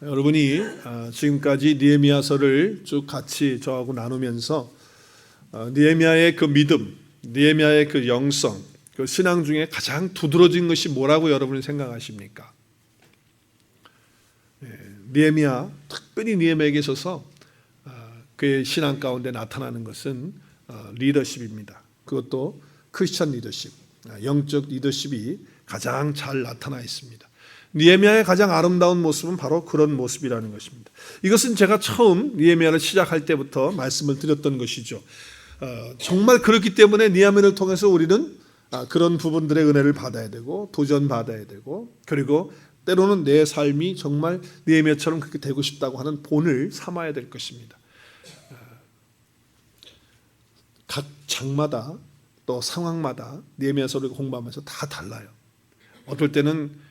여러분이 지금까지 느헤미야서를 쭉 같이 저하고 나누면서 느헤미야의 그 믿음, 느헤미야의 그 영성, 그 신앙 중에 가장 두드러진 것이 뭐라고 여러분이 생각하십니까? 느헤미야, 특별히 느헤미야에게 있어서 그의 신앙 가운데 나타나는 것은 리더십입니다. 그것도 크리스천 리더십, 영적 리더십이 가장 잘 나타나 있습니다. 느헤미야의 가장 아름다운 모습은 바로 그런 모습이라는 것입니다. 이것은 제가 처음 느헤미야를 시작할 때부터 말씀을 드렸던 것이죠. 정말 그렇기 때문에 느헤미야를 통해서 우리는 그런 부분들의 은혜를 받아야 되고 도전받아야 되고, 그리고 때로는 내 삶이 정말 느헤미야처럼 그렇게 되고 싶다고 하는 본을 삼아야 될 것입니다. 각 장마다 또 상황마다 느헤미야서를 공부하면서 다 달라요. 어떨 때는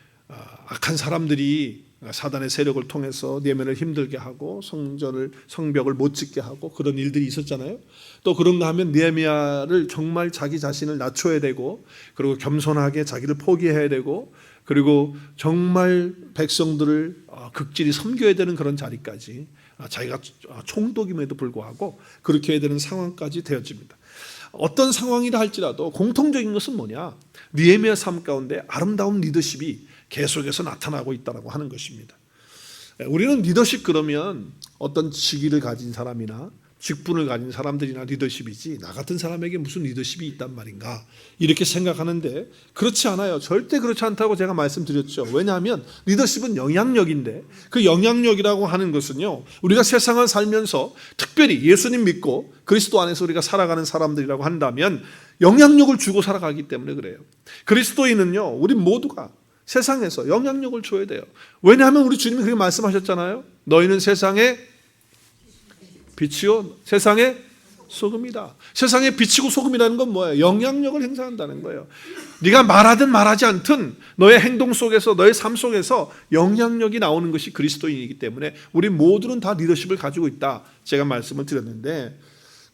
악한 사람들이 사단의 세력을 통해서 느헤미야를 힘들게 하고 성벽을 못 짓게 하고 그런 일들이 있었잖아요. 또 그런가 하면 느헤미야를 정말 자기 자신을 낮춰야 되고, 그리고 겸손하게 자기를 포기해야 되고, 그리고 정말 백성들을 극진히 섬겨야 되는 그런 자리까지, 자기가 총독임에도 불구하고 그렇게 해야 되는 상황까지 되어집니다. 어떤 상황이라 할지라도 공통적인 것은 뭐냐? 느헤미야 삶 가운데 아름다운 리더십이 계속해서 나타나고 있다고 하는 것입니다. 우리는 리더십 그러면 어떤 직위를 가진 사람이나 직분을 가진 사람들이나 리더십이지, 나 같은 사람에게 무슨 리더십이 있단 말인가 이렇게 생각하는데, 그렇지 않아요. 절대 그렇지 않다고 제가 말씀드렸죠. 왜냐하면 리더십은 영향력인데, 그 영향력이라고 하는 것은요, 우리가 세상을 살면서 특별히 예수님 믿고 그리스도 안에서 우리가 살아가는 사람들이라고 한다면 영향력을 주고 살아가기 때문에 그래요. 그리스도인은요, 우리 모두가 세상에서 영향력을 줘야 돼요. 왜냐하면 우리 주님이 그렇게 말씀하셨잖아요. 너희는 세상의 빛이요 세상의 소금이다. 세상의 빛이고 소금이라는 건 뭐예요? 영향력을 행사한다는 거예요. 네가 말하든 말하지 않든 너의 행동 속에서, 너의 삶 속에서 영향력이 나오는 것이 그리스도인이기 때문에 우리 모두는 다 리더십을 가지고 있다, 제가 말씀을 드렸는데,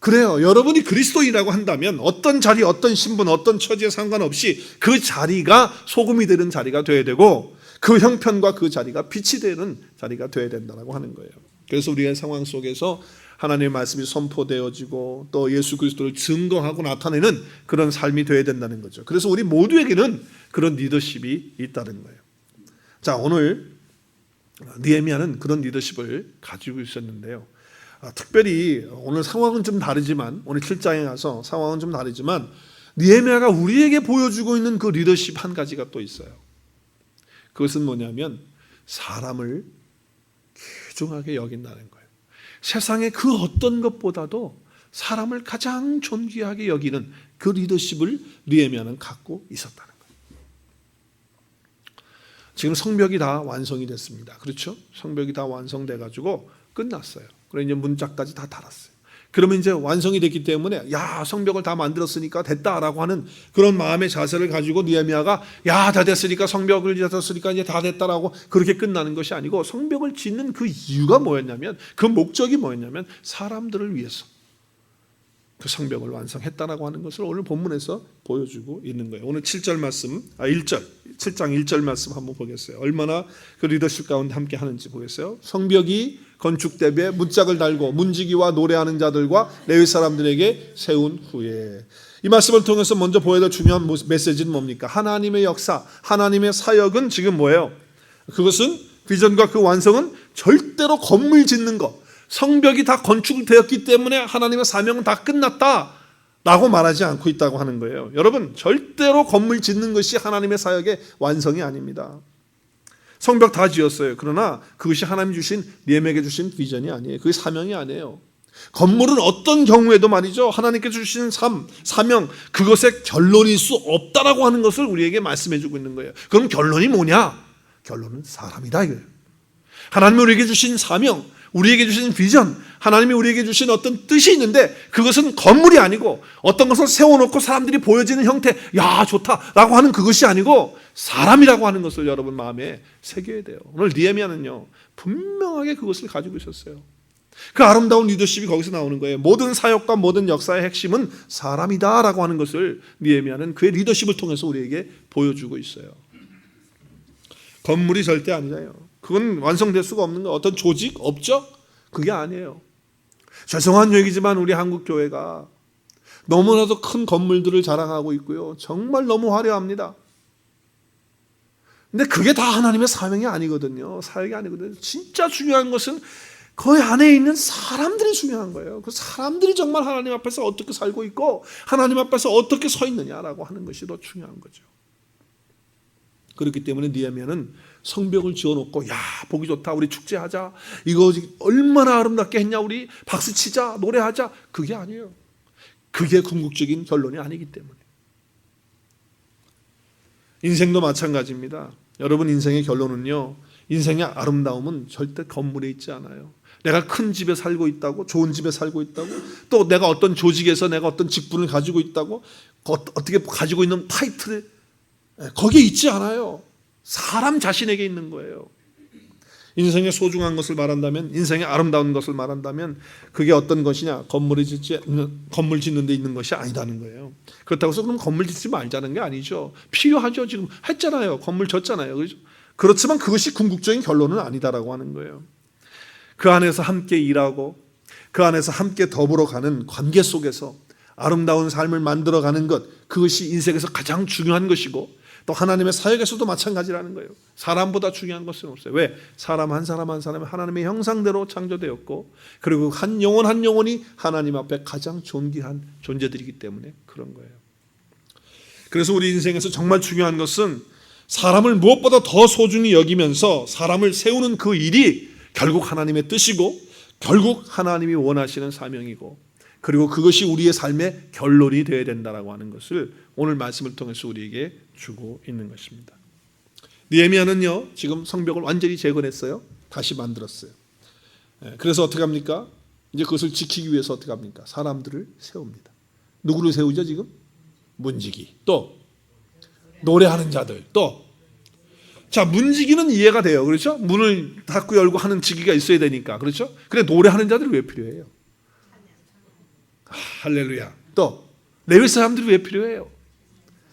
그래요. 여러분이 그리스도인이라고 한다면 어떤 자리, 어떤 신분, 어떤 처지에 상관없이 그 자리가 소금이 되는 자리가 되어야 되고, 그 형편과 그 자리가 빛이 되는 자리가 되어야 된다고 하는 거예요. 그래서 우리의 상황 속에서 하나님의 말씀이 선포되어지고 또 예수 그리스도를 증거하고 나타내는 그런 삶이 되어야 된다는 거죠. 그래서 우리 모두에게는 그런 리더십이 있다는 거예요. 자, 오늘 느헤미야는 그런 리더십을 가지고 있었는데요. 특별히 오늘 상황은 좀 다르지만, 오늘 7장에 가서 상황은 좀 다르지만 느헤미야가 우리에게 보여주고 있는 그 리더십 한 가지가 또 있어요. 그것은 뭐냐면 사람을 귀중하게 여긴다는 거예요. 세상의 그 어떤 것보다도 사람을 가장 존귀하게 여기는 그 리더십을 느헤미야는 갖고 있었다는 거예요. 지금 성벽이 다 완성이 됐습니다. 그렇죠? 성벽이 다 완성돼 가지고 끝났어요. 그리고 이제 문짝까지 다 달았어요. 그러면 이제 완성이 됐기 때문에 야, 성벽을 다 만들었으니까 됐다라고 하는 그런 마음의 자세를 가지고 느헤미야가 야, 다 됐으니까, 성벽을 짓었으니까 이제 다 됐다라고 그렇게 끝나는 것이 아니고, 성벽을 짓는 그 이유가 뭐였냐면, 그 목적이 뭐였냐면 사람들을 위해서 그 성벽을 완성했다라고 하는 것을 오늘 본문에서 보여주고 있는 거예요. 오늘 7절 말씀, 1절, 7장 1절 말씀 한번 보겠어요. 얼마나 그 리더십 가운데 함께 하는지 보겠어요. 성벽이 건축 대비에 문짝을 달고 문지기와 노래하는 자들과 레위 사람들에게 세운 후에, 이 말씀을 통해서 먼저 보여야 될 중요한 메시지는 뭡니까? 하나님의 역사, 하나님의 사역은 지금 뭐예요? 그것은 비전과 그 완성은 절대로 건물 짓는 것, 성벽이 다 건축되었기 때문에 하나님의 사명은 다 끝났다라고 말하지 않고 있다고 하는 거예요. 여러분, 절대로 건물 짓는 것이 하나님의 사역의 완성이 아닙니다. 성벽 다 지었어요. 그러나 그것이 하나님 주신, 느헤미야에게 주신 비전이 아니에요. 그게 사명이 아니에요. 건물은 어떤 경우에도 말이죠, 하나님께 주신 사명, 그것의 결론일 수 없다라고 하는 것을 우리에게 말씀해 주고 있는 거예요. 그럼 결론이 뭐냐? 결론은 사람이다 이거예요. 하나님이 우리에게 주신 사명, 우리에게 주신 비전, 하나님이 우리에게 주신 어떤 뜻이 있는데, 그것은 건물이 아니고 어떤 것을 세워놓고 사람들이 보여지는 형태, 야 좋다라고 하는 그것이 아니고 사람이라고 하는 것을 여러분 마음에 새겨야 돼요. 오늘 느헤미야는요 분명하게 그것을 가지고 있었어요. 그 아름다운 리더십이 거기서 나오는 거예요. 모든 사역과 모든 역사의 핵심은 사람이다라고 하는 것을 느헤미야는 그의 리더십을 통해서 우리에게 보여주고 있어요. 건물이 절대 아니에요. 그건 완성될 수가 없는 거예요. 어떤 조직, 업적? 그게 아니에요. 죄송한 얘기지만 우리 한국 교회가 너무나도 큰 건물들을 자랑하고 있고요. 정말 너무 화려합니다. 근데 그게 다 하나님의 사명이 아니거든요. 사역이 아니거든요. 진짜 중요한 것은 그 안에 있는 사람들이 중요한 거예요. 그 사람들이 정말 하나님 앞에서 어떻게 살고 있고 하나님 앞에서 어떻게 서 있느냐라고 하는 것이 더 중요한 거죠. 그렇기 때문에 느헤미야는 성벽을 지어놓고 야 보기 좋다 우리 축제하자 이거 얼마나 아름답게 했냐 우리 박수치자 노래하자 그게 아니에요. 그게 궁극적인 결론이 아니기 때문에. 인생도 마찬가지입니다. 여러분 인생의 결론은요. 인생의 아름다움은 절대 건물에 있지 않아요. 내가 큰 집에 살고 있다고 좋은 집에 살고 있다고 또 내가 어떤 조직에서 내가 어떤 직분을 가지고 있다고 어떻게 가지고 있는 타이틀 거기에 있지 않아요. 사람 자신에게 있는 거예요. 인생의 소중한 것을 말한다면 인생의 아름다운 것을 말한다면 그게 어떤 것이냐 건물 짓는 데 있는 것이 아니다는 거예요. 그렇다고 해서 그럼 건물 짓지 말자는 게 아니죠. 필요하죠. 지금 했잖아요. 건물 졌잖아요. 그렇죠? 그렇지만 그것이 궁극적인 결론은 아니다라고 하는 거예요. 그 안에서 함께 일하고 그 안에서 함께 더불어가는 관계 속에서 아름다운 삶을 만들어가는 것 그것이 인생에서 가장 중요한 것이고 또 하나님의 사역에서도 마찬가지라는 거예요. 사람보다 중요한 것은 없어요. 왜? 사람 한 사람이 하나님의 형상대로 창조되었고 그리고 한 영혼 한 영혼이 하나님 앞에 가장 존귀한 존재들이기 때문에 그런 거예요. 그래서 우리 인생에서 정말 중요한 것은 사람을 무엇보다 더 소중히 여기면서 사람을 세우는 그 일이 결국 하나님의 뜻이고 결국 하나님이 원하시는 사명이고 그리고 그것이 우리의 삶의 결론이 되어야 된다라고 하는 것을 오늘 말씀을 통해서 우리에게 주고 있는 것입니다. 느헤미야는요 지금 성벽을 완전히 재건했어요. 다시 만들었어요. 그래서 어떻게 합니까? 이제 그것을 지키기 위해서 어떻게 합니까? 사람들을 세웁니다. 누구를 세우죠 지금? 문지기 또 노래하는 자들 또 자 문지기는 이해가 돼요. 그렇죠? 문을 닫고 열고 하는 지기가 있어야 되니까 그렇죠? 근데 노래하는 자들이 왜 필요해요? 할렐루야. 또 레위 사람들이 왜 필요해요?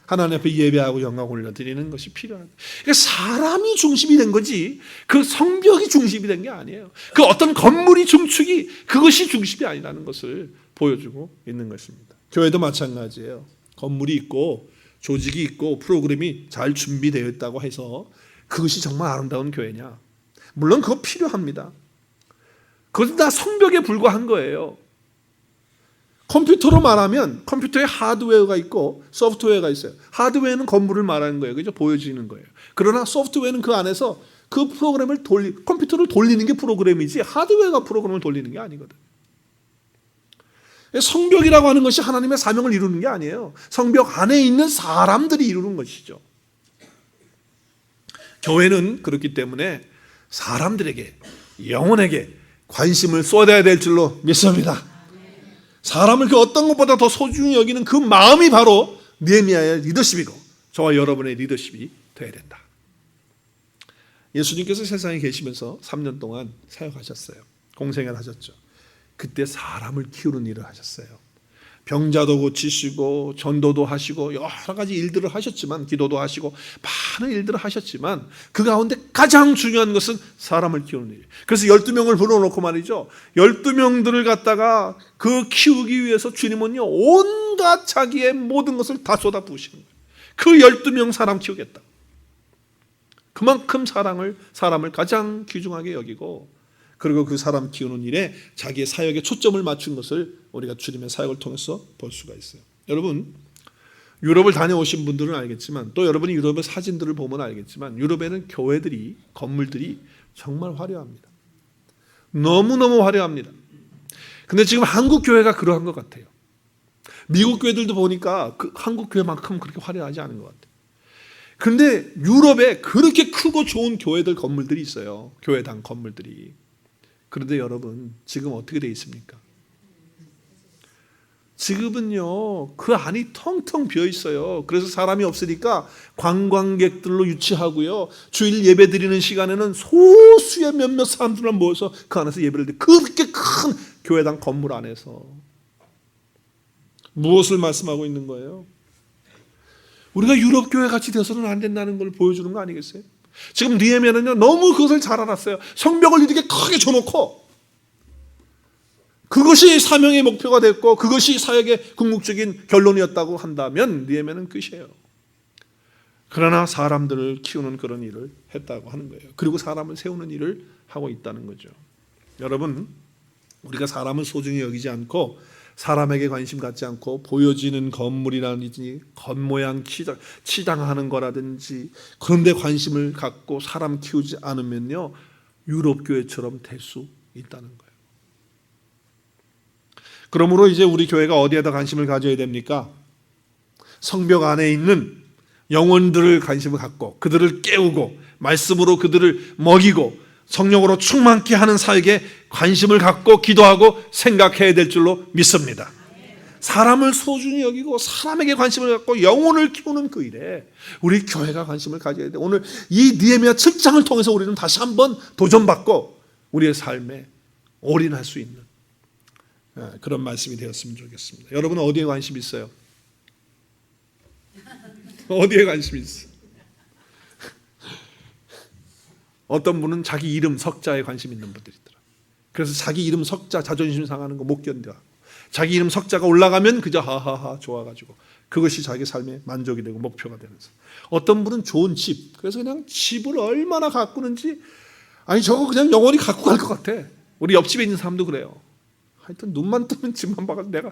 하나님 앞에 예배하고 영광 올려드리는 것이 필요한 거예요. 그러니까 사람이 중심이 된 거지 그 성벽이 중심이 된 게 아니에요. 그 어떤 건물이 중축이 그것이 중심이 아니라는 것을 보여주고 있는 것입니다. 교회도 마찬가지예요. 건물이 있고 조직이 있고 프로그램이 잘 준비되어 있다고 해서 그것이 정말 아름다운 교회냐? 물론 그거 필요합니다. 그것은 다 성벽에 불과한 거예요. 컴퓨터로 말하면 컴퓨터에 하드웨어가 있고 소프트웨어가 있어요. 하드웨어는 건물을 말하는 거예요. 그죠? 보여지는 거예요. 그러나 소프트웨어는 그 안에서 그 프로그램을 컴퓨터를 돌리는 게 프로그램이지 하드웨어가 프로그램을 돌리는 게 아니거든. 성벽이라고 하는 것이 하나님의 사명을 이루는 게 아니에요. 성벽 안에 있는 사람들이 이루는 것이죠. 교회는 그렇기 때문에 사람들에게 영혼에게 관심을 쏟아야 될 줄로 믿습니다. 사람을 그 어떤 것보다 더 소중히 여기는 그 마음이 바로 느헤미야의 리더십이고 저와 여러분의 리더십이 되어야 된다. 예수님께서 세상에 계시면서 3년 동안 사역하셨어요. 공생애를 하셨죠. 그때 사람을 키우는 일을 하셨어요. 병자도 고치시고 전도도 하시고 여러 가지 일들을 하셨지만 기도도 하시고 많은 일들을 하셨지만 그 가운데 가장 중요한 것은 사람을 키우는 일이에요. 그래서 12명을 불러놓고 말이죠. 12명들을 갖다가 그 키우기 위해서 주님은요 온갖 자기의 모든 것을 다 쏟아부으시는 거예요. 그 12명 사람 키우겠다. 그만큼 사람을 가장 귀중하게 여기고 그리고 그 사람 키우는 일에 자기의 사역에 초점을 맞춘 것을 우리가 주님의 사역을 통해서 볼 수가 있어요. 여러분 유럽을 다녀오신 분들은 알겠지만 또 여러분이 유럽의 사진들을 보면 알겠지만 유럽에는 교회들이 건물들이 정말 화려합니다. 너무너무 화려합니다. 근데 지금 한국 교회가 그러한 것 같아요. 미국 교회들도 보니까 그 한국 교회만큼 그렇게 화려하지 않은 것 같아요. 그런데 유럽에 그렇게 크고 좋은 교회들 건물들이 있어요. 교회당 건물들이. 그런데 여러분 지금 어떻게 되어 있습니까? 지금은요 그 안이 텅텅 비어 있어요. 그래서 사람이 없으니까 관광객들로 유치하고요 주일 예배 드리는 시간에는 소수의 몇몇 사람들만 모여서 그 안에서 예배를 드려요. 그렇게 큰 교회당 건물 안에서 무엇을 말씀하고 있는 거예요? 우리가 유럽 교회 같이 되어서는 안 된다는 걸 보여주는 거 아니겠어요? 지금 느헤미야는요 너무 그것을 잘 알았어요. 성벽을 이렇게 크게 줘놓고 그것이 사명의 목표가 됐고 그것이 사역의 궁극적인 결론이었다고 한다면 느헤미야는 끝이에요. 그러나 사람들을 키우는 그런 일을 했다고 하는 거예요. 그리고 사람을 세우는 일을 하고 있다는 거죠. 여러분, 우리가 사람을 소중히 여기지 않고 사람에게 관심 갖지 않고 보여지는 건물이라든지 겉모양 치장하는 거라든지 그런 데 관심을 갖고 사람 키우지 않으면요 유럽교회처럼 될 수 있다는 거예요. 그러므로 이제 우리 교회가 어디에다 관심을 가져야 됩니까? 성벽 안에 있는 영혼들을 관심을 갖고 그들을 깨우고 말씀으로 그들을 먹이고 성령으로 충만케 하는 사역에 관심을 갖고 기도하고 생각해야 될 줄로 믿습니다. 사람을 소중히 여기고 사람에게 관심을 갖고 영혼을 키우는 그 일에 우리 교회가 관심을 가져야 돼. 오늘 이 느헤미야 7장을 통해서 우리는 다시 한번 도전받고 우리의 삶에 올인할 수 있는 그런 말씀이 되었으면 좋겠습니다. 여러분은 어디에 관심이 있어요? 어디에 관심이 있어요? 어떤 분은 자기 이름 석자에 관심 있는 분들이 있더라. 그래서 자기 이름 석자 자존심 상하는 거 못 견뎌. 자기 이름 석자가 올라가면 그저 하하하 좋아가지고 그것이 자기 삶의 만족이 되고 목표가 되면서 어떤 분은 좋은 집, 그래서 그냥 집을 얼마나 가꾸는지 아니 저거 그냥 영원히 갖고 갈 것 같아. 우리 옆집에 있는 사람도 그래요. 하여튼 눈만 뜨면 집만 봐가지고 내가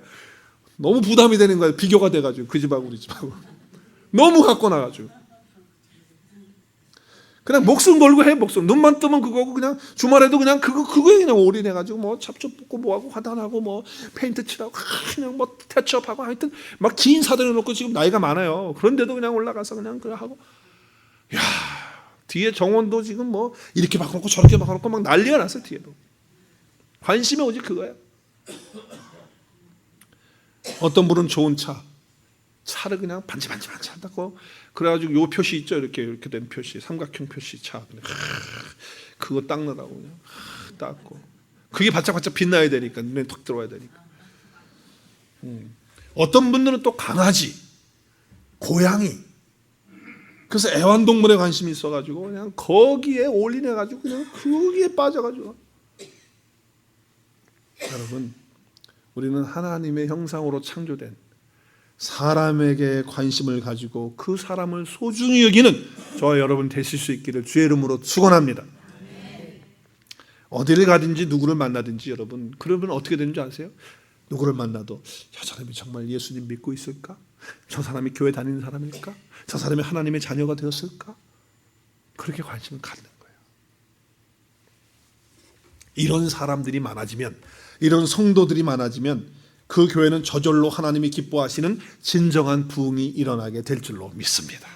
너무 부담이 되는 거예요. 비교가 돼가지고 그 집하고 우리 집하고 너무 갖고 나가지고 그냥 목숨 걸고 해. 목숨 눈만 뜨면 그거고 그냥 주말에도 그냥 그거에 그냥 올인해가지고 뭐 잡초 뽑고 뭐하고 화단하고 뭐 페인트 칠하고 그냥 뭐 태치업하고 하여튼 막 긴 사들여 놓고 지금 나이가 많아요. 그런데도 그냥 올라가서 그냥 그래 하고 야 뒤에 정원도 지금 뭐 이렇게 바꿔놓고 저렇게 바꿔놓고 막 난리가 났어요. 뒤에도 관심이 오직 그거야. 어떤 분은 좋은 차를 그냥 반지반지 한다고 그래가지고 요 표시 있죠, 이렇게 된 표시, 삼각형 표시 차 그거 닦느라고 그냥 닦고 그게 바짝바짝 빛나야 되니까 눈에 턱 들어와야 되니까. 어떤 분들은 또 강아지, 고양이, 그래서 애완동물에 관심이 있어가지고 그냥 거기에 올인해가지고 그냥 거기에 빠져가지고. 여러분, 우리는 하나님의 형상으로 창조된 사람에게 관심을 가지고 그 사람을 소중히 여기는 저와 여러분 되실 수 있기를 주의 이름으로 축원합니다. 어디를 가든지 누구를 만나든지 여러분 그러면 어떻게 되는지 아세요? 누구를 만나도 저 사람이 정말 예수님 믿고 있을까? 저 사람이 교회 다니는 사람일까? 저 사람이 하나님의 자녀가 되었을까? 그렇게 관심을 갖는 거예요. 이런 사람들이 많아지면, 이런 성도들이 많아지면 그 교회는 저절로 하나님이 기뻐하시는 진정한 부흥이 일어나게 될 줄로 믿습니다.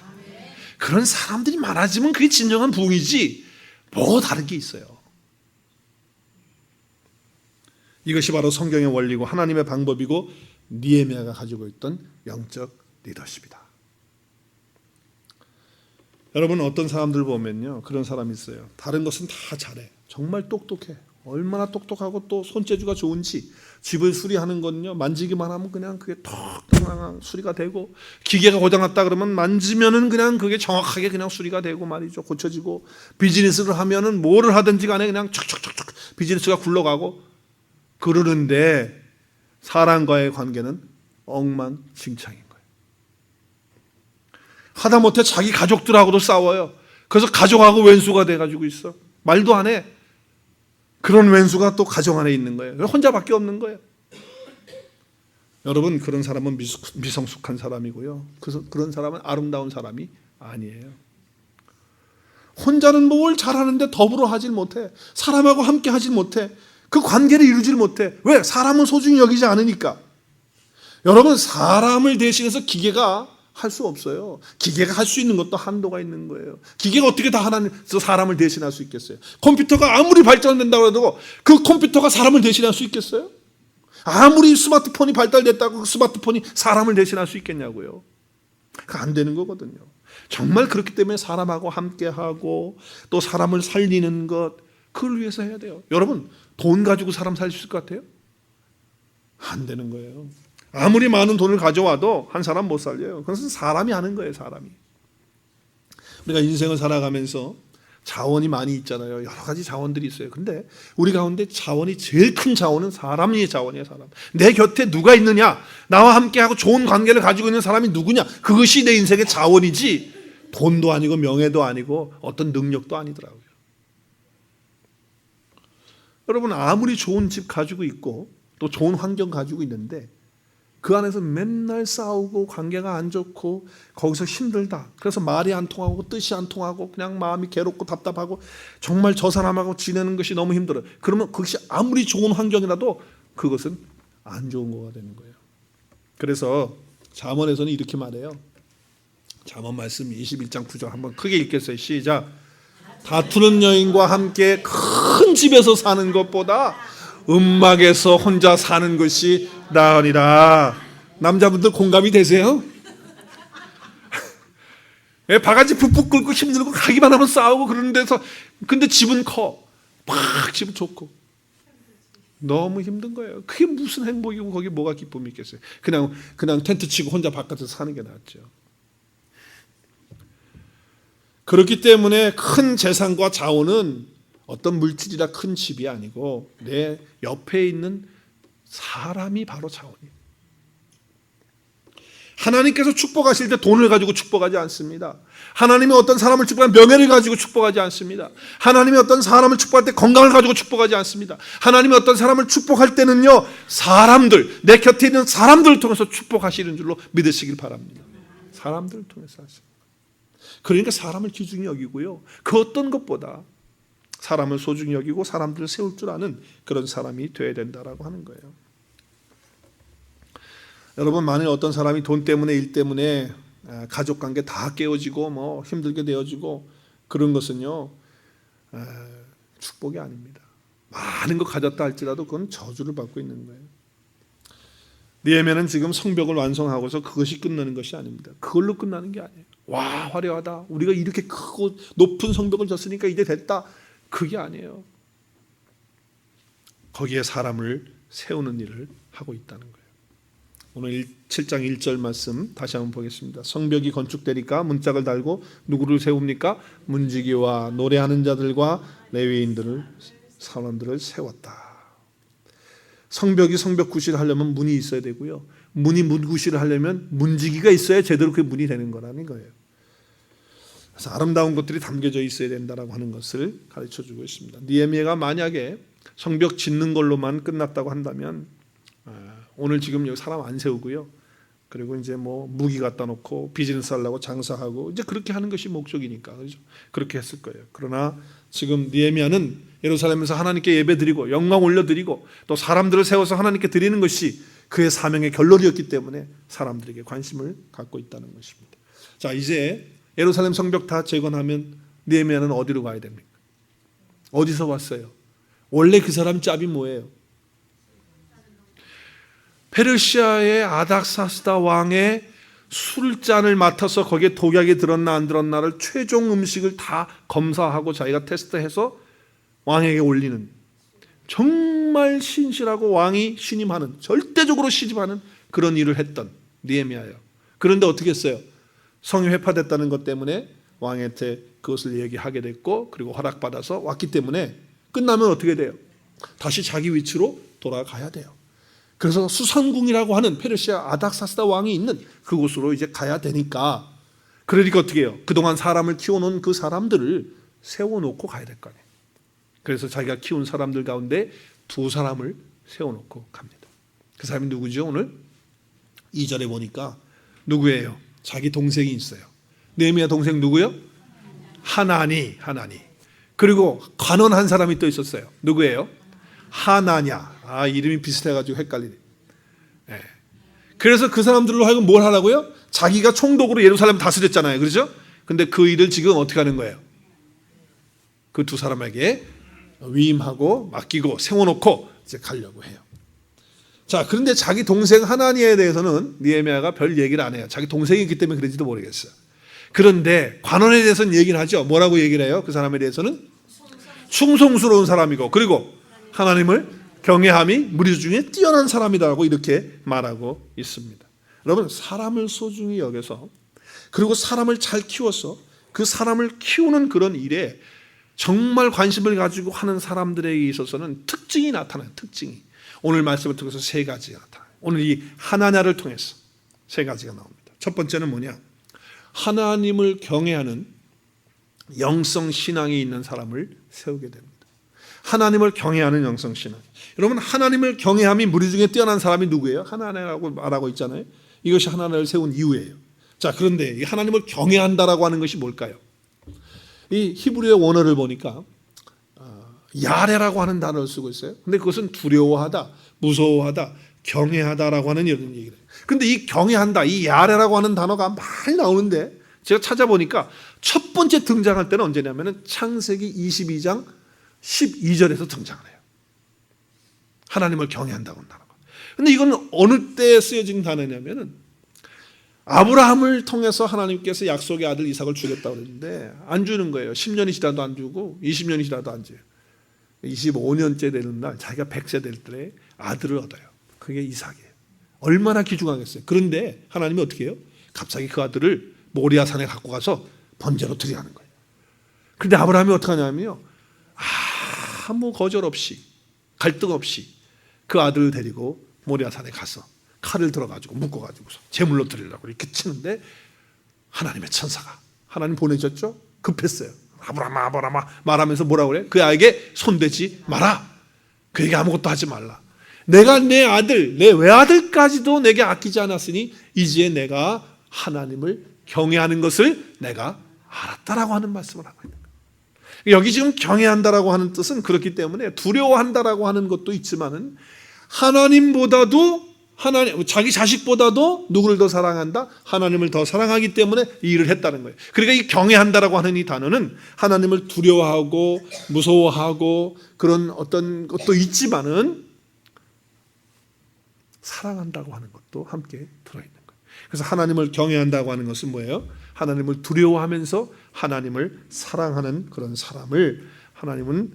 그런 사람들이 많아지면 그게 진정한 부흥이지 뭐 다른 게 있어요. 이것이 바로 성경의 원리고 하나님의 방법이고 느헤미야가 가지고 있던 영적 리더십이다. 여러분 어떤 사람들 보면요 그런 사람이 있어요. 다른 것은 다 잘해. 정말 똑똑해. 얼마나 똑똑하고 또 손재주가 좋은지 집을 수리하는 건요 만지기만 하면 그냥 그게 톡 수리가 되고 기계가 고장났다 그러면 만지면은 그냥 그게 정확하게 그냥 수리가 되고 말이죠. 고쳐지고 비즈니스를 하면은 뭐를 하든지 간에 그냥 척척척척 비즈니스가 굴러가고 그러는데 사람과의 관계는 엉망진창인 거예요. 하다못해 자기 가족들하고도 싸워요. 그래서 가족하고 왼수가 돼가지고 있어. 말도 안 해. 그런 왼수가 또 가정 안에 있는 거예요. 혼자밖에 없는 거예요. 여러분 그런 사람은 미성숙한 사람이고요. 그래서 그런 사람은 아름다운 사람이 아니에요. 혼자는 뭘 잘하는데 더불어 하질 못해. 사람하고 함께 하질 못해. 그 관계를 이루질 못해. 왜? 사람은 소중히 여기지 않으니까. 여러분 사람을 대신해서 기계가 할 수 없어요. 기계가 할 수 있는 것도 한도가 있는 거예요. 기계가 어떻게 다 사람을 대신할 수 있겠어요? 컴퓨터가 아무리 발전된다고 해도 그 컴퓨터가 사람을 대신할 수 있겠어요? 아무리 스마트폰이 발달됐다고 그 스마트폰이 사람을 대신할 수 있겠냐고요. 그거 안 되는 거거든요. 정말 그렇기 때문에 사람하고 함께하고 또 사람을 살리는 것 그걸 위해서 해야 돼요. 여러분 돈 가지고 사람 살릴 수 있을 것 같아요? 안 되는 거예요. 아무리 많은 돈을 가져와도 한 사람 못 살려요. 그것은 사람이 하는 거예요. 사람이. 우리가 인생을 살아가면서 자원이 많이 있잖아요. 여러 가지 자원들이 있어요. 근데 우리 가운데 자원이 제일 큰 자원은 사람이 자원이에요. 사람. 내 곁에 누가 있느냐, 나와 함께하고 좋은 관계를 가지고 있는 사람이 누구냐, 그것이 내 인생의 자원이지 돈도 아니고 명예도 아니고 어떤 능력도 아니더라고요. 여러분, 아무리 좋은 집 가지고 있고 또 좋은 환경 가지고 있는데 그 안에서 맨날 싸우고 관계가 안 좋고 거기서 힘들다, 그래서 말이 안 통하고 뜻이 안 통하고 그냥 마음이 괴롭고 답답하고 정말 저 사람하고 지내는 것이 너무 힘들어요. 그러면 그것이 아무리 좋은 환경이라도 그것은 안 좋은 거가 되는 거예요. 그래서 잠언에서는 이렇게 말해요. 잠언 말씀 21장 9절 한번 크게 읽겠어요. 시작. 다투는 여인과 함께 큰 집에서 사는 것보다 음막에서 혼자 사는 것이 나으리라. 남자분들 공감이 되세요? 바가지 푹푹 끓고 힘들고 가기만 하면 싸우고 그러는 데서, 근데 집은 커, 막 집은 좋고 너무 힘든 거예요. 그게 무슨 행복이고 거기 뭐가 기쁨이 있겠어요. 그냥 텐트 치고 혼자 바깥에서 사는 게 낫죠. 그렇기 때문에 큰 재산과 자원은 어떤 물질이라 큰 집이 아니고 내 옆에 있는 사람이 바로 자원이에요. 하나님께서 축복하실 때 돈을 가지고 축복하지 않습니다. 하나님이 어떤 사람을 축복하면 명예를 가지고 축복하지 않습니다. 하나님이 어떤 사람을 축복할 때 건강을 가지고 축복하지 않습니다. 하나님이 어떤 사람을 축복할 때는요, 사람들, 내 곁에 있는 사람들을 통해서 축복하시는 줄로 믿으시길 바랍니다. 사람들을 통해서 하십니다. 그러니까 사람을 귀중히 여기고요, 그 어떤 것보다 사람을 소중히 여기고 사람들을 세울 줄 아는 그런 사람이 되어야 된다라고 하는 거예요. 여러분, 만일 어떤 사람이 돈 때문에 일 때문에 가족관계 다 깨어지고 힘들게 되어지고 그런 것은요, 축복이 아닙니다. 많은 거 가졌다 할지라도 그건 저주를 받고 있는 거예요. 느헤미야는 지금 성벽을 완성하고서 그것이 끝나는 것이 아닙니다. 그걸로 끝나는 게 아니에요. 와, 화려하다, 우리가 이렇게 크고 높은 성벽을 졌으니까 이제 됐다, 그게 아니에요. 거기에 사람을 세우는 일을 하고 있다는 거예요. 오늘 7장 1절 말씀 다시 한번 보겠습니다. 성벽이 건축되니까 문짝을 달고 누구를 세웁니까? 문지기와 노래하는 자들과 레위인들을, 사람들을 세웠다. 성벽이 성벽 구실을 하려면 문이 있어야 되고요, 문이 문 구실을 하려면 문지기가 있어야 제대로 그 문이 되는 거라는 거예요. 그래서 아름다운 것들이 담겨져 있어야 된다라고 하는 것을 가르쳐주고 있습니다. 느헤미야가 만약에 성벽 짓는 걸로만 끝났다고 한다면 오늘 지금 여기 사람 안 세우고요, 그리고 이제 무기 갖다 놓고 비즈니스 하려고 장사하고 이제 그렇게 하는 것이 목적이니까, 그렇죠? 그렇게 했을 거예요. 그러나 지금 느헤미야는 예루살렘에서 하나님께 예배드리고 영광 올려드리고 또 사람들을 세워서 하나님께 드리는 것이 그의 사명의 결론이었기 때문에 사람들에게 관심을 갖고 있다는 것입니다. 자, 이제 예루살렘 성벽 다 재건하면 느헤미야는 어디로 가야 됩니까? 어디서 왔어요? 원래 그 사람 짭이 뭐예요? 페르시아의 아닥사스다 왕의 술잔을 맡아서 거기에 독약이 들었나 안 들었나를 최종 음식을 다 검사하고 자기가 테스트해서 왕에게 올리는, 정말 신실하고 왕이 신임하는, 절대적으로 시집하는 그런 일을 했던 느헤미야예요. 그런데 어떻게 했어요? 성이 회파됐다는 것 때문에 왕한테 그것을 얘기하게 됐고, 그리고 허락받아서 왔기 때문에 끝나면 어떻게 돼요? 다시 자기 위치로 돌아가야 돼요. 그래서 수산궁이라고 하는 페르시아 아닥사스다 왕이 있는 그곳으로 이제 가야 되니까, 그러니까 어떻게 해요? 그동안 사람을 키워놓은 그 사람들을 세워놓고 가야 될 거 아니에요. 그래서 자기가 키운 사람들 가운데 2사람을 세워놓고 갑니다. 그 사람이 누구죠? 오늘 2절에 보니까 누구예요? 자기 동생이 있어요. 느헤미야 동생 누구요? 하나니. 그리고 관원 한 사람이 또 있었어요. 누구예요? 하나냐. 이름이 비슷해가지고 헷갈리네. 네. 그래서 그 사람들로 하여금 뭘 하라고요? 자기가 총독으로 예루살렘을 다스렸잖아요, 그렇죠? 근데 그 일을 지금 어떻게 하는 거예요? 그 2사람에게 위임하고 맡기고 세워놓고 이제 가려고 해요. 자, 그런데 자기 동생 하나니에 대해서는 느헤미야가 별 얘기를 안 해요. 자기 동생이 있기 때문에 그런지도 모르겠어요. 그런데 관원에 대해서는 얘기를 하죠. 뭐라고 얘기를 해요? 그 사람에 대해서는 충성스러운 사람이고, 그리고 하나님을 경외함이 무리 중에 뛰어난 사람이라고 이렇게 말하고 있습니다. 여러분, 사람을 소중히 여겨서, 그리고 사람을 잘 키워서 그 사람을 키우는 그런 일에 정말 관심을 가지고 하는 사람들에게 있어서는 특징이 나타나요. 특징이. 오늘 말씀을 통해서 세 가지가 나타나요. 오늘 이 하나냐를 통해서 세 가지가 나옵니다. 첫 번째는 뭐냐? 하나님을 경외하는 영성 신앙이 있는 사람을 세우게 됩니다. 하나님을 경외하는 영성 신앙. 여러분, 하나님을 경외함이 무리 중에 뛰어난 사람이 누구예요? 하나님이라고 말하고 있잖아요. 이것이 하나님을 세운 이유예요. 자, 그런데 이 하나님을 경외한다라고 하는 것이 뭘까요? 이 히브리어 원어를 보니까 야레라고 하는 단어를 쓰고 있어요. 근데 그것은 두려워하다, 무서워하다, 경외하다라고 하는 이런 얘기를 해요. 근데 이 경외한다, 이 야레라고 하는 단어가 많이 나오는데 제가 찾아보니까 첫 번째 등장할 때는 언제냐면 창세기 22장 12절에서 등장을 해요. 하나님을 경외한다고 하는 단어가. 근데 이건 어느 때에 쓰여진 단어냐면은 아브라함을 통해서 하나님께서 약속의 아들 이삭을 주겠다고 그랬는데 안 주는 거예요. 10년이 지나도 안 주고 20년이 지나도 안 줘요. 25년째 되는 날 자기가 100세 될 때 아들을 얻어요. 그게 이삭이에요. 얼마나 귀중하겠어요. 그런데 하나님이 어떻게 해요? 갑자기 그 아들을 모리아 산에 갖고 가서 번제로 드리라는 거예요. 그런데 아브라함이 어떻게 하냐면요, 아무 거절 없이 갈등 없이 그 아들을 데리고 모리아 산에 가서 칼을 들어가지고 묶어가지고서 제물로 드리려고 이렇게 치는데 하나님의 천사가, 하나님 보내셨죠? 급했어요. 아브라함아 아브라함아 말하면서 뭐라고 그래? 그 아이에게 손대지 마라. 그에게 아무것도 하지 말라. 내가 내 아들, 내 외아들까지도 내게 아끼지 않았으니 이제 내가 하나님을 경외하는 것을 내가 알았다라고 하는 말씀을 하고 있는 거예요. 여기 지금 경외한다라고 하는 뜻은 그렇기 때문에 두려워한다라고 하는 것도 있지만은 하나님보다도 자기 자식보다도 누구를 더 사랑한다? 하나님을 더 사랑하기 때문에 이 일을 했다는 거예요. 그러니까 이 경외한다라고 하는 이 단어는 하나님을 두려워하고 무서워하고 그런 어떤 것도 있지만은 사랑한다고 하는 것도 함께 들어있는 거예요. 그래서 하나님을 경외한다고 하는 것은 뭐예요? 하나님을 두려워하면서 하나님을 사랑하는 그런 사람을 하나님은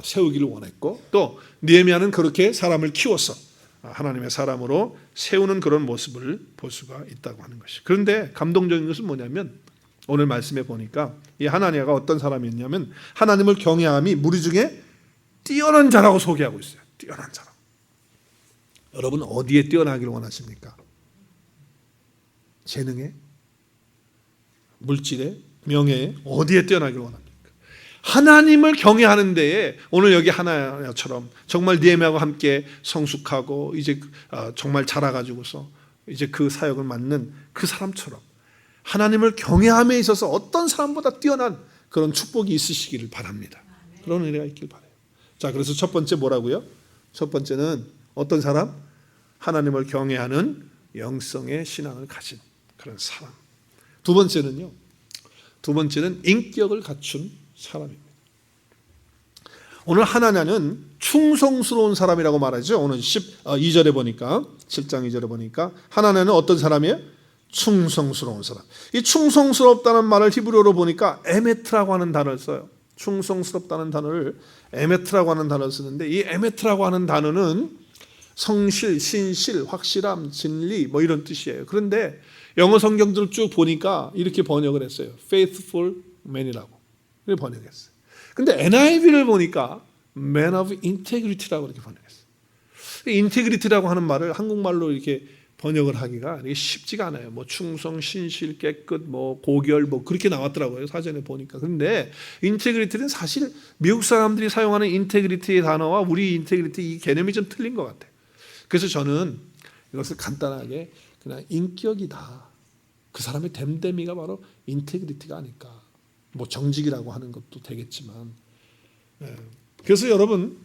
세우기를 원했고, 또 느헤미야는 그렇게 사람을 키워서 하나님의 사람으로 세우는 그런 모습을 볼 수가 있다고 하는 것이. 그런데 감동적인 것은 뭐냐면 오늘 말씀에 보니까 이 하나냐가 어떤 사람이었냐면 하나님을 경외함이 무리 중에 뛰어난 자라고 소개하고 있어요. 뛰어난 자라고. 여러분 어디에 뛰어나기를 원하십니까? 재능에? 물질에? 명예에? 어디에 뛰어나기를 원합니까? 하나님을 경외하는 데에 오늘 여기 하나냐처럼 정말 느헤미야와 함께 성숙하고 이제 정말 자라가지고서 이제 그 사역을 맡는 그 사람처럼 하나님을 경외함에 있어서 어떤 사람보다 뛰어난 그런 축복이 있으시기를 바랍니다. 그런 은혜가 있길 바라요. 자, 그래서 첫 번째 뭐라고요? 첫 번째는 어떤 사람? 하나님을 경외하는 영성의 신앙을 가진 그런 사람. 두 번째는 인격을 갖춘 사람입니다. 오늘 하나냐는 충성스러운 사람이라고 말하죠. 오늘 12절에 보니까 7장 2절에 보니까 하나냐는 어떤 사람이에요? 충성스러운 사람. 이 충성스럽다는 말을 히브리어로 보니까 에메트라고 하는 단어를 써요. 충성스럽다는 단어를 에메트라고 하는 단어를 쓰는데 이 에메트라고 하는 단어는 성실, 신실, 확실함, 진리 뭐 이런 뜻이에요. 그런데 영어 성경들을 쭉 보니까 이렇게 번역을 했어요. faithful man이라고 이렇게 번역했어요. 근데 NIV를 보니까 man of integrity라고 이렇게 번역했어요. 인테그리티라고 하는 말을 한국말로 이렇게 번역을 하기가 이게 쉽지가 않아요. 뭐 충성, 신실, 깨끗, 뭐 고결, 뭐 그렇게 나왔더라고요. 사전에 보니까. 그런데 인테그리티는 사실 미국 사람들이 사용하는 인테그리티의 단어와 우리 인테그리티 이 개념이 좀 틀린 것 같아요. 그래서 저는 이것을 간단하게 그냥 인격이다. 그 사람의 됨됨이가 바로 인테그리티가 아닐까. 뭐 정직이라고 하는 것도 되겠지만, 그래서 여러분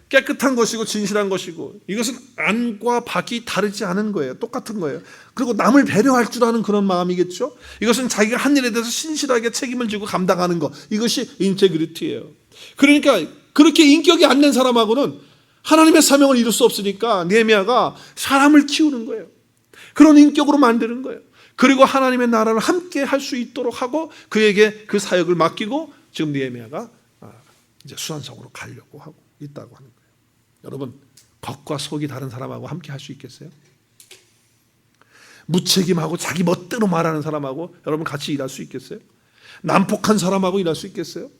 깨끗한 것이고 진실한 것이고 이것은 안과 밖이 다르지 않은 거예요. 똑같은 거예요. 그리고 남을 배려할 줄 아는 그런 마음이겠죠. 이것은 자기가 한 일에 대해서 신실하게 책임을 지고 감당하는 것, 이것이 인테그리티예요. 그러니까 그렇게 인격이 안 된 사람하고는 하나님의 사명을 이룰 수 없으니까 느헤미야가 사람을 키우는 거예요. 그런 인격으로 만드는 거예요. 그리고 하나님의 나라를 함께 할 수 있도록 하고 그에게 그 사역을 맡기고 지금 느헤미야가 이제 수산성으로 가려고 하고 있다고 하는 거예요. 여러분 겉과 속이 다른 사람하고 함께 할 수 있겠어요? 무책임하고 자기 멋대로 말하는 사람하고 여러분 같이 일할 수 있겠어요? 난폭한 사람하고 일할 수 있겠어요?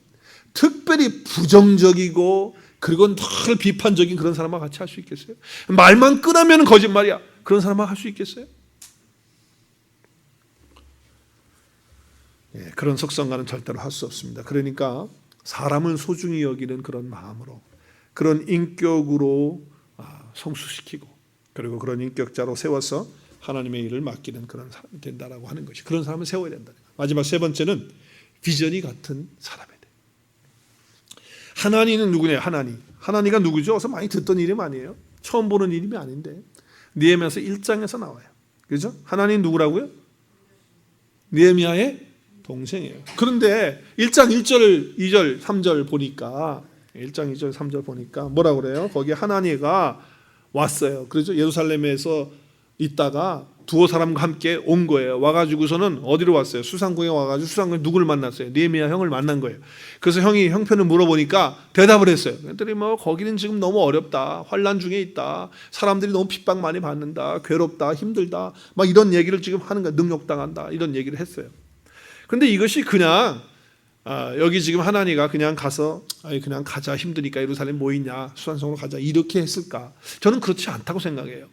특별히 부정적이고 그리고 늘 비판적인 그런 사람하고 같이 할 수 있겠어요? 말만 끊으면 거짓말이야. 그런 사람하고 할 수 있겠어요? 예, 그런 속성과는 절대로 할 수 없습니다. 그러니까 사람을 소중히 여기는 그런 마음으로, 그런 인격으로 성수시키고, 그리고 그런 인격자로 세워서 하나님의 일을 맡기는 그런 사람이 된다라고 하는 것이, 그런 사람을 세워야 된다. 마지막 세 번째는 비전이 같은 사람이 돼. 하나니는 누구냐? 하나니가 누구죠? 어서 많이 듣던 이름 아니에요? 처음 보는 이름이 아닌데 느헤미야서 1장에서 나와요. 그죠? 하나니 누구라고요? 느헤미야의 동생이에요. 그런데 1장 1절, 2절, 3절 보니까 1장 2절 3절 보니까 뭐라고 그래요? 거기에 하나니가 왔어요. 그래서 예루살렘에서 있다가 두어 사람과 함께 온 거예요. 와가지고서는 어디로 왔어요? 수상궁에 와가지고 수상궁에 누구를 만났어요? 느헤미야 형을 만난 거예요. 그래서 형이 형편을 물어보니까 대답을 했어요. 그랬더니 뭐 거기는 지금 너무 어렵다, 환난 중에 있다, 사람들이 너무 핍박 많이 받는다, 괴롭다, 힘들다, 막 이런 얘기를 지금 하는 거야. 능욕당한다 이런 얘기를 했어요. 그런데 이것이 그냥 여기 지금 하나니가 그냥 가서 그냥 가자, 힘드니까 예루살렘 뭐 있냐, 수산성으로 가자 이렇게 했을까? 저는 그렇지 않다고 생각해요.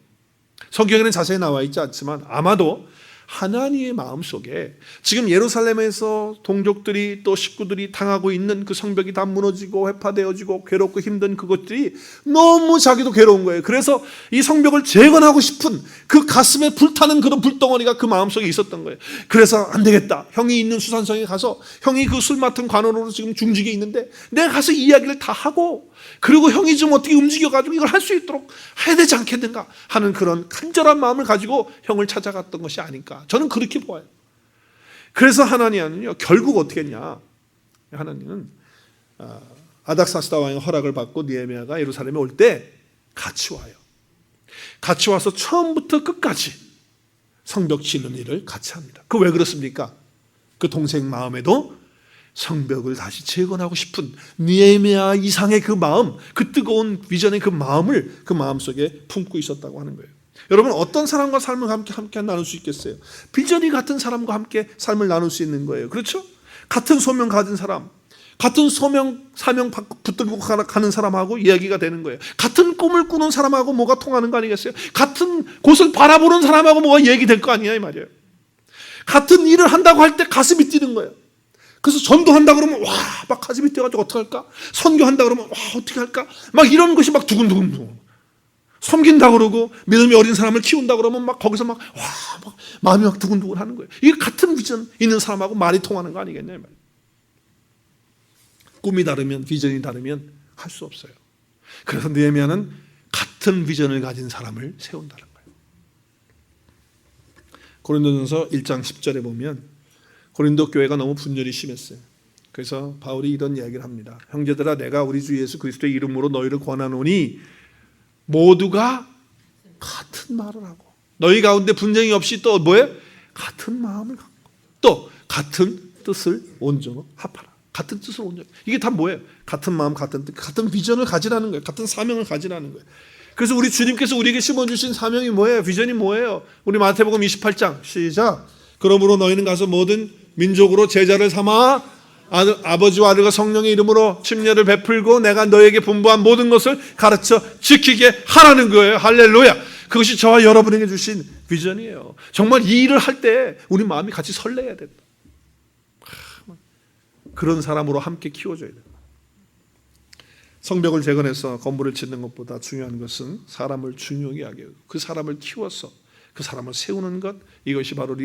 성경에는 자세히 나와 있지 않지만 아마도 하나님의 마음속에 지금 예루살렘에서 동족들이 또 식구들이 당하고 있는 그 성벽이 다 무너지고 회파되어지고 괴롭고 힘든 그것들이 너무 자기도 괴로운 거예요. 그래서 이 성벽을 재건하고 싶은 그 가슴에 불타는 그런 불덩어리가 그 마음속에 있었던 거예요. 그래서 안 되겠다, 형이 있는 수산성에 가서, 형이 그 술 맡은 관원으로 지금 중직에 있는데 내가 가서 이야기를 다 하고, 그리고 형이 좀 어떻게 움직여가지고 이걸 할 수 있도록 해야 되지 않겠는가 하는 그런 간절한 마음을 가지고 형을 찾아갔던 것이 아닐까, 저는 그렇게 보아요. 그래서 하나니는요 결국 어떻게 했냐, 하나님은 아닥사스다 왕의 허락을 받고 느헤미야가 예루살렘에 올 때 같이 와요. 같이 와서 처음부터 끝까지 성벽 짓는 일을 같이 합니다. 그 왜 그렇습니까? 그 동생 마음에도 성벽을 다시 재건하고 싶은 느헤미야 이상의 그 마음, 그 뜨거운 비전의 그 마음을 그 마음속에 품고 있었다고 하는 거예요. 여러분, 어떤 사람과 삶을 함께 나눌 수 있겠어요? 비전이 같은 사람과 함께 삶을 나눌 수 있는 거예요. 그렇죠? 같은 소명 가진 사람, 같은 사명 붙들고 가는 사람하고 이야기가 되는 거예요. 같은 꿈을 꾸는 사람하고 뭐가 통하는 거 아니겠어요? 같은 곳을 바라보는 사람하고 뭐가 얘기될 거 아니냐 이 말이에요. 같은 일을 한다고 할 때 가슴이 뛰는 거예요. 그래서 전도한다 그러면 와, 막 가슴이 뛰어가지고 어떻게 할까? 선교한다 그러면 와, 어떻게 할까? 막 이런 것이 막 두근두근. 섬긴다 그러고 믿음이 어린 사람을 키운다 그러면 막 거기서 막 와, 막 마음이 막 두근두근 하는 거예요. 이게 같은 비전 있는 사람하고 말이 통하는 거 아니겠냐 이 말이에요. 꿈이 다르면, 비전이 다르면 할 수 없어요. 그래서 느헤미야는 같은 비전을 가진 사람을 세운다는 거예요. 고린도전서 1장 10절에 보면 고린도 교회가 너무 분열이 심했어요. 그래서 바울이 이런 이야기를 합니다. 형제들아, 내가 우리 주 예수 그리스도의 이름으로 너희를 권하노니 모두가 같은 말을 하고, 너희 가운데 분쟁이 없이 또 뭐예요? 같은 마음을 갖고 또 같은 뜻을 온전히 합하라. 같은 뜻을 온전히. 이게 다 뭐예요? 같은 마음, 같은 뜻, 같은 비전을 가지라는 거예요. 같은 사명을 가지라는 거예요. 그래서 우리 주님께서 우리에게 심어주신 사명이 뭐예요? 비전이 뭐예요? 우리 마태복음 28장 시작. 그러므로 너희는 가서 모든 민족으로 제자를 삼아 아버지와 아들과 성령의 이름으로 침례를 베풀고 내가 너에게 분부한 모든 것을 가르쳐 지키게 하라는 거예요. 할렐루야. 그것이 저와 여러분에게 주신 비전이에요. 정말 이 일을 할 때 우리 마음이 같이 설레야 된다. 그런 사람으로 함께 키워줘야 된다. 성벽을 재건해서 건물을 짓는 것보다 중요한 것은 사람을 중요하게 하게 하고 그 사람을 키워서 그 사람을 세우는 것, 이것이 바로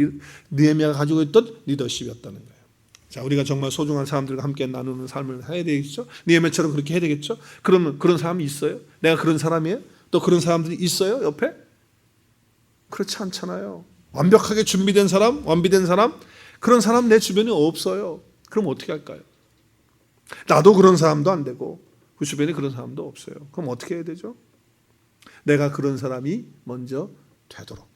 느헤미야가 가지고 있던 리더십이었다는 거예요. 자, 우리가 정말 소중한 사람들과 함께 나누는 삶을 해야 되겠죠? 느헤미야처럼 그렇게 해야 되겠죠? 그러면 그런 사람이 있어요? 내가 그런 사람이에요? 또 그런 사람들이 있어요? 옆에? 그렇지 않잖아요. 완벽하게 준비된 사람, 완비된 사람, 그런 사람 내 주변에 없어요. 그럼 어떻게 할까요? 나도 그런 사람도 안 되고 그 주변에 그런 사람도 없어요. 그럼 어떻게 해야 되죠? 내가 그런 사람이 먼저 되도록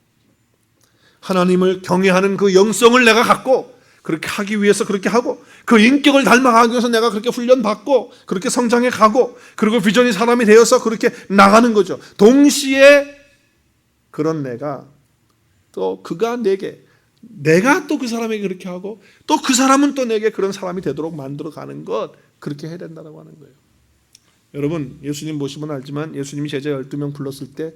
하나님을 경외하는 그 영성을 내가 갖고 그렇게 하기 위해서 그렇게 하고, 그 인격을 닮아가기 위해서 내가 그렇게 훈련받고 그렇게 성장해 가고, 그리고 비전이 사람이 되어서 그렇게 나가는 거죠. 동시에 그런 내가 또 그가 내게 내가 또 그 사람에게 그렇게 하고 또 그 사람은 또 내게 그런 사람이 되도록 만들어가는 것, 그렇게 해야 된다고 하는 거예요. 여러분, 예수님 보시면 알지만 예수님이 제자 12명 불렀을 때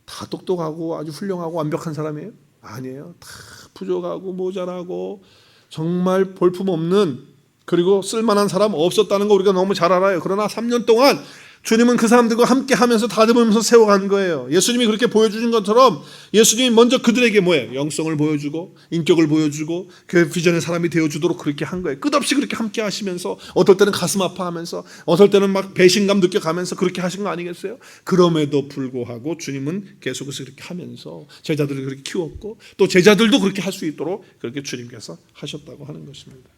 다 똑똑하고 아주 훌륭하고 완벽한 사람이에요? 아니에요. 다 부족하고 모자라고 정말 볼품없는, 그리고 쓸만한 사람 없었다는 거 우리가 너무 잘 알아요. 그러나 3년 동안 주님은 그 사람들과 함께 하면서 다듬으면서 세워간 거예요. 예수님이 그렇게 보여주신 것처럼 예수님이 먼저 그들에게 뭐예요? 영성을 보여주고 인격을 보여주고 그 비전의 사람이 되어주도록 그렇게 한 거예요. 끝없이 그렇게 함께 하시면서 어떨 때는 가슴 아파하면서 어떨 때는 막 배신감 느껴가면서 그렇게 하신 거 아니겠어요? 그럼에도 불구하고 주님은 계속해서 그렇게 하면서 제자들을 그렇게 키웠고 또 제자들도 그렇게 할 수 있도록 그렇게 주님께서 하셨다고 하는 것입니다.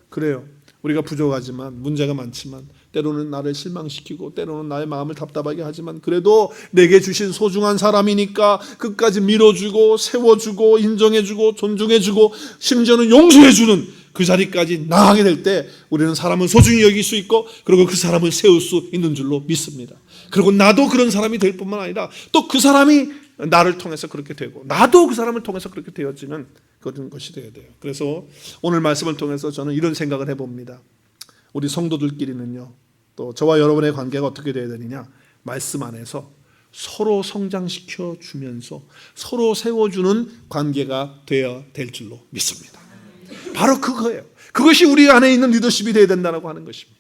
그래요. 우리가 부족하지만 문제가 많지만 때로는 나를 실망시키고 때로는 나의 마음을 답답하게 하지만 그래도 내게 주신 소중한 사람이니까 끝까지 밀어주고 세워주고 인정해주고 존중해주고 심지어는 용서해주는 그 자리까지 나아가게 될 때 우리는 사람을 소중히 여길 수 있고 그리고 그 사람을 세울 수 있는 줄로 믿습니다. 그리고 나도 그런 사람이 될 뿐만 아니라 또 그 사람이 나를 통해서 그렇게 되고 나도 그 사람을 통해서 그렇게 되어지는 그런 것이 되어야 돼요. 그래서 오늘 말씀을 통해서 저는 이런 생각을 해봅니다. 우리 성도들끼리는요, 또 저와 여러분의 관계가 어떻게 되어야 되느냐, 말씀 안에서 서로 성장시켜 주면서 서로 세워주는 관계가 되어야 될 줄로 믿습니다. 바로 그거예요. 그것이 우리 안에 있는 리더십이 되어야 된다고 하는 것입니다.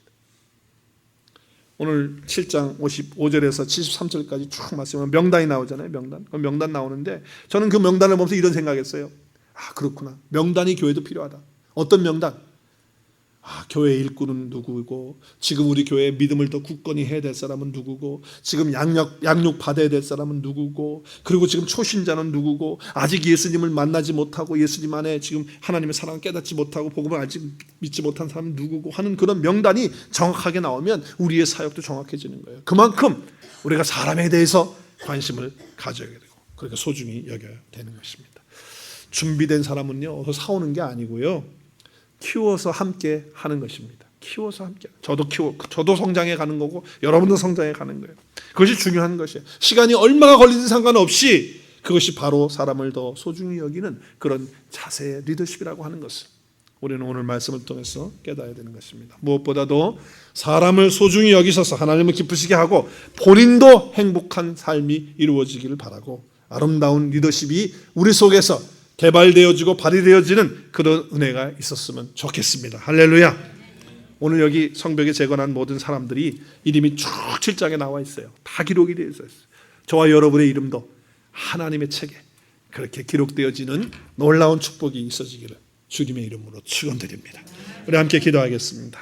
오늘 7장 55절에서 73절까지 쭉 말씀하면 명단이 나오잖아요. 명단 나오는데 저는 그 명단을 보면서 이런 생각했어요. 아, 그렇구나. 명단이 교회도 필요하다. 어떤 명단? 아, 교회 일꾼은 누구고, 지금 우리 교회에 믿음을 더 굳건히 해야 될 사람은 누구고, 지금 양육 받아야 될 사람은 누구고, 그리고 지금 초신자는 누구고, 아직 예수님을 만나지 못하고 예수님 안에 지금 하나님의 사랑을 깨닫지 못하고 복음을 아직 믿지 못한 사람은 누구고 하는 그런 명단이 정확하게 나오면 우리의 사역도 정확해지는 거예요. 그만큼 우리가 사람에 대해서 관심을 가져야 되고 그렇게 소중히 여겨야 되는 것입니다. 준비된 사람은요, 사오는 게 아니고요, 키워서 함께 하는 것입니다. 키워서 함께. 저도 성장해 가는 거고 여러분도 성장해 가는 거예요. 그것이 중요한 것이에요. 시간이 얼마가 걸리든 상관없이 그것이 바로 사람을 더 소중히 여기는 그런 자세의 리더십이라고 하는 것을 우리는 오늘 말씀을 통해서 깨달아야 되는 것입니다. 무엇보다도 사람을 소중히 여기셔서 하나님을 기쁘시게 하고 본인도 행복한 삶이 이루어지기를 바라고 아름다운 리더십이 우리 속에서 개발되어지고 발휘되어지는 그런 은혜가 있었으면 좋겠습니다. 할렐루야. 오늘 여기 성벽에 재건한 모든 사람들이 이름이 쭉 7장에 나와 있어요. 다 기록이 되어 있어요. 저와 여러분의 이름도 하나님의 책에 그렇게 기록되어지는 놀라운 축복이 있어지기를 주님의 이름으로 축원드립니다. 우리 함께 기도하겠습니다.